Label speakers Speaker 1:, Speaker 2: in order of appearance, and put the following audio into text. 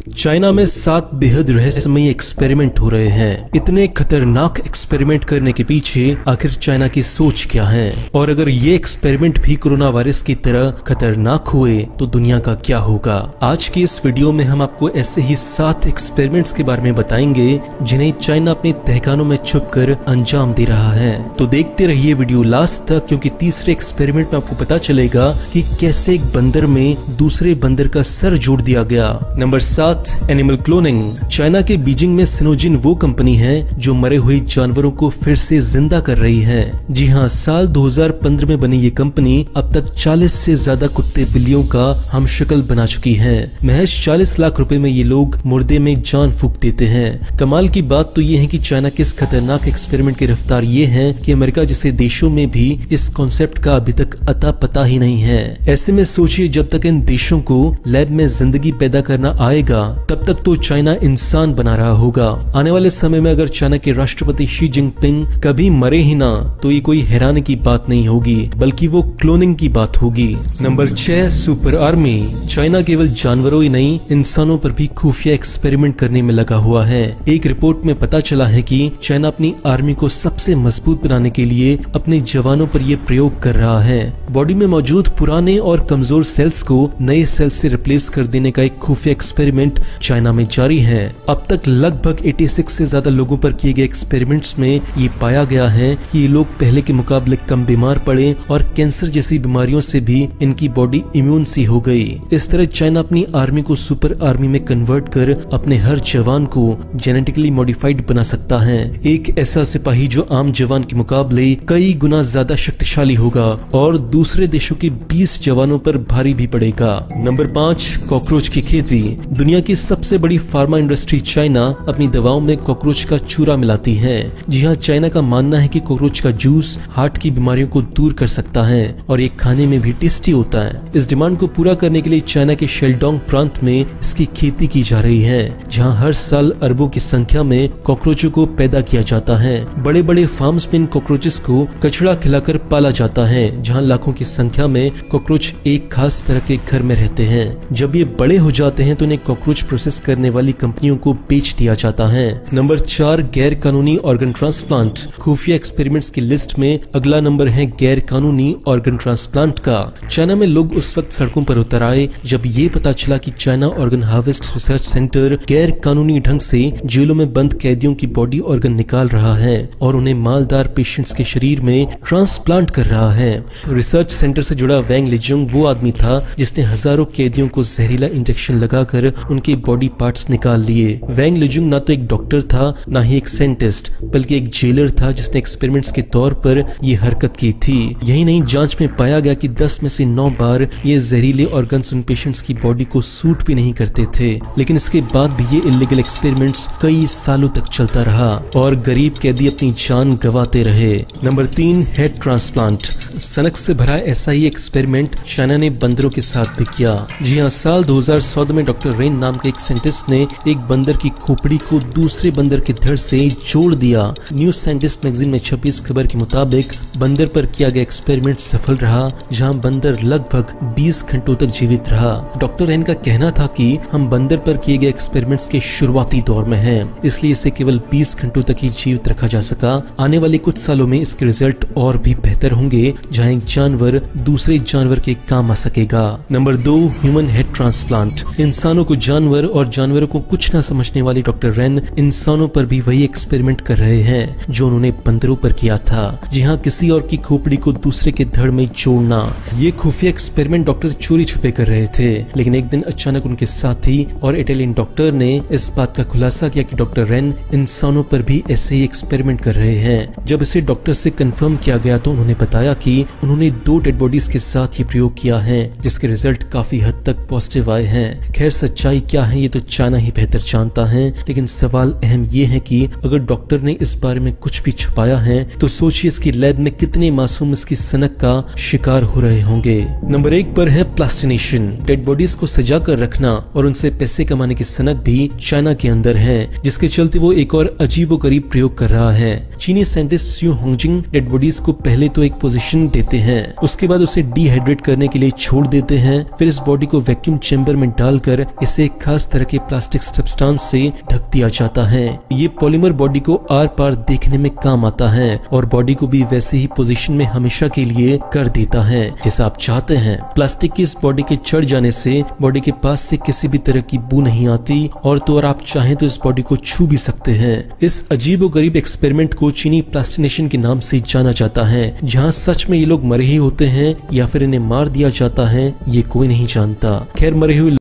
Speaker 1: China में 7 बेहद रहस्यमयी एक्सपेरिमेंट हो रहे हैं। इतने खतरनाक एक्सपेरिमेंट करने के पीछे आखिर चाइना की सोच क्या है, और अगर ये एक्सपेरिमेंट भी कोरोना वायरस की तरह खतरनाक हुए तो दुनिया का क्या होगा। आज की इस वीडियो में हम आपको ऐसे ही 7 एक्सपेरिमेंट्स के बारे में बताएंगे जिन्हें चाइना अपने तहखानों में छुपकर अंजाम दे रहा है। तो देखते रहिए वीडियो लास्ट तक, क्योंकि तीसरे एक्सपेरिमेंट में आपको पता चलेगा कि कैसे एक बंदर में दूसरे बंदर का सर जोड़ दिया गया। Number 7, animal cloning. चाइना के बीजिंग में सिनोजिन वो कंपनी है जो मरे हुए जानवरों को फिर से जिंदा कर रही है। जी हाँ, साल 2015 में बनी ये कंपनी अब तक 40 से ज्यादा कुत्ते बिल्लियों का हमशक्ल बना चुकी है। महज 40 लाख रुपए में ये लोग मुर्दे में जान फूंक देते हैं। कमाल की बात तो ये है कि चाइना के इस खतरनाक एक्सपेरिमेंट की रफ्तार ये है कि अमेरिका जैसे देशों में भी इस कॉन्सेप्ट का अभी तक अता पता ही नहीं है। ऐसे में सोचिए, जब तक इन देशों को लैब में जिंदगी पैदा करना आएगा तब तक तो चाइना इंसान बना रहा होगा। आने वाले समय में अगर चाइना के राष्ट्रपति शी जिनपिंग कभी मरे ही ना तो ये कोई हैरानी की बात नहीं होगी, बल्कि वो क्लोनिंग की बात होगी। Number 6, super army. चाइना केवल जानवरों ही नहीं, इंसानों पर भी खुफिया एक्सपेरिमेंट करने में लगा हुआ है। एक रिपोर्ट में पता चला है कि चाइना अपनी आर्मी को सबसे मजबूत बनाने के लिए अपने जवानों पर यह प्रयोग कर रहा है। बॉडी में मौजूद पुराने और कमजोर सेल्स को नए सेल्स से रिप्लेस कर देने का एक खुफिया एक्सपेरिमेंट चाइना में जारी है। अब तक लगभग 86 से ज्यादा लोगों पर किए गए एक्सपेरिमेंट्स में ये पाया गया है कि ये लोग पहले के मुकाबले कम बीमार पड़े और कैंसर जैसी बीमारियों से भी इनकी बॉडी इम्यून सी हो गई। इस तरह चाइना अपनी आर्मी को सुपर आर्मी में कन्वर्ट कर अपने हर जवान को जेनेटिकली मॉडिफाइड बना सकता है। एक ऐसा सिपाही जो आम जवान के मुकाबले कई गुना ज्यादा शक्तिशाली होगा और दूसरे देशों के 20 जवानों पर भारी भी पड़ेगा। नंबर 5, कॉकरोच की खेती। दुनिया की सबसे बड़ी फार्मा इंडस्ट्री चाइना अपनी दवाओं में कॉकरोच का चूरा मिलाती है। जी हाँ, चाइना का मानना है कि कॉकरोच का जूस हार्ट की बीमारियों को दूर कर सकता है और ये खाने में भी टेस्टी होता है। इस डिमांड को पूरा करने के लिए चाइना के शेल्डोंग प्रांत में इसकी खेती की जा रही है, जहाँ हर साल अरबों की संख्या में कॉकरोचों को पैदा किया जाता है। बड़े बड़े फार्म्स में इन कॉकरोचेस को कचड़ा खिलाकर पाला जाता है, जहाँ लाखों की संख्या में कॉकरोच एक खास तरह के घर में रहते हैं। जब ये बड़े हो जाते हैं तो इन्हें कॉकरोच प्रोसेस करने वाली कंपनियों को बेच दिया जाता है। नंबर 4, गैर कानूनी ऑर्गन ट्रांसप्लांट। खुफिया एक्सपेरिमेंट्स की लिस्ट में अगला नंबर है गैर कानूनी ऑर्गन ट्रांसप्लांट का। चाइना में लोग उस वक्त सड़कों पर उतर आए जब ये पता चला कि China organ harvest research centre गैर कानूनी ढंग से जेलों में बंद कैदियों की बॉडी ऑर्गन निकाल रहा है और उन्हें मालदार पेशेंट्स के शरीर में ट्रांसप्लांट कर रहा है। रिसर्च सेंटर से जुड़ा वैंग लिजुंग वो आदमी था जिसने हजारों कैदियों को जहरीला इंजेक्शन लगाकर उनके बॉडी पार्ट्स निकाल लिए। वैंग लिजुंग ना तो एक डॉक्टर था ना ही एक साइंटिस्ट, बल्कि एक जेलर था जिसने एक्सपेरिमेंट्स के तौर पर ये हरकत की थी। यही नहीं, जांच में पाया गया कि 10 में से 9 बार ये जहरीले ऑर्गन्स उन पेशेंट्स की बॉडी को सूट भी नहीं करते थे। लेकिन इसके बाद भी ये इलीगल एक्सपेरिमेंट्स कई सालों तक चलता रहा और गरीब कैदी अपनी जान गंवाते रहे। Number 3, head transplant. सनक से भरा ऐसा ही एक्सपेरिमेंट चाइना ने बंदरों के साथ भी किया। जी हाँ, साल 2014 में डॉक्टर रेन नाम के एक साइंटिस्ट ने एक बंदर की खोपड़ी को दूसरे बंदर के धड़ से जोड़ दिया। न्यू साइंटिस्ट मैगजीन में छपी इस खबर के मुताबिक बंदर पर किया गया एक्सपेरिमेंट सफल रहा, जहां बंदर लगभग 20 घंटों तक जीवित रहा। डॉक्टर रेन का कहना था कि हम बंदर पर किए गए एक्सपेरिमेंट्स के शुरुआती दौर में हैं, इसलिए इसे केवल 20 घंटों तक ही जीवित रखा जा सका। आने वाले कुछ सालों में इसके रिजल्ट और भी बेहतर होंगे, जहां एक जानवर दूसरे जानवर के काम आ सकेगा। Number 2, human head transplant. इंसानों को जानवर और जानवरों को कुछ न समझने वाले डॉक्टर रेन इंसानों पर भी वही एक्सपेरिमेंट कर रहे हैं जो उन्होंने बंदरों पर किया था। जी हाँ, किसी और की खोपड़ी को दूसरे के धड़ में जोड़ना। ये खुफिया एक्सपेरिमेंट डॉक्टर चोरी छुपे कर रहे थे, लेकिन एक दिन अचानक उनके साथी और इटालियन डॉक्टर ने इस बात का खुलासा किया कि डॉक्टर रेन इंसानों पर भी ऐसे ही एक्सपेरिमेंट कर रहे हैं। जब इसे डॉक्टर से कंफर्म किया गया तो उन्होंने बताया कि उन्होंने 2 डेड बॉडीज के साथ ये प्रयोग किया है, जिसके रिजल्ट काफी हद तक पॉजिटिव आए हैं। खैर, सच्चाई क्या है ये तो चाइना ही बेहतर जानता है, लेकिन सवाल अहम ये है कि अगर डॉक्टर ने इस बारे में कुछ भी छुपाया है तो सोचिए इसकी लैब में कितने मासूम इसकी सनक का शिकार हो रहे होंगे। नंबर 1 पर है प्लास्टिनेशन। डेड बॉडीज को सजा कर रखना और उनसे पैसे कमाने की सनक भी चाइना के अंदर है, जिसके चलते वो एक और अजीबोगरीब प्रयोग कर रहा है। चीनी साइंटिस्ट स्यू होंगजिंग डेड बॉडीज को पहले तो एक पोजीशन देते हैं, उसके बाद उसे डिहाइड्रेट करने के लिए छोड़ देते हैं, फिर इस बॉडी को वैक्यूम चेंबर में डालकर इसे खास तरह के प्लास्टिक सब्सटेंस से ढक दिया जाता है। ये पॉलीमर बॉडी को आर पार देखने में काम आता है और बॉडी को भी वैसे ही पोजीशन में हमेशा के लिए कर देता है जैसा आप चाहते हैं। प्लास्टिक की इस बॉडी के चढ़ जाने से बॉडी के पास से किसी भी तरह की बू नहीं आती और तो और आप चाहें तो इस बॉडी को छू भी सकते हैं। इस अजीबोगरीब एक्सपेरिमेंट को चीनी प्लास्टिनेशन के नाम से जाना जाता है, जहां सच में ये लोग मरे ही होते हैं या फिर इन्हें मार दिया जाता है, ये कोई नहीं जानता। खैर, मरे हुए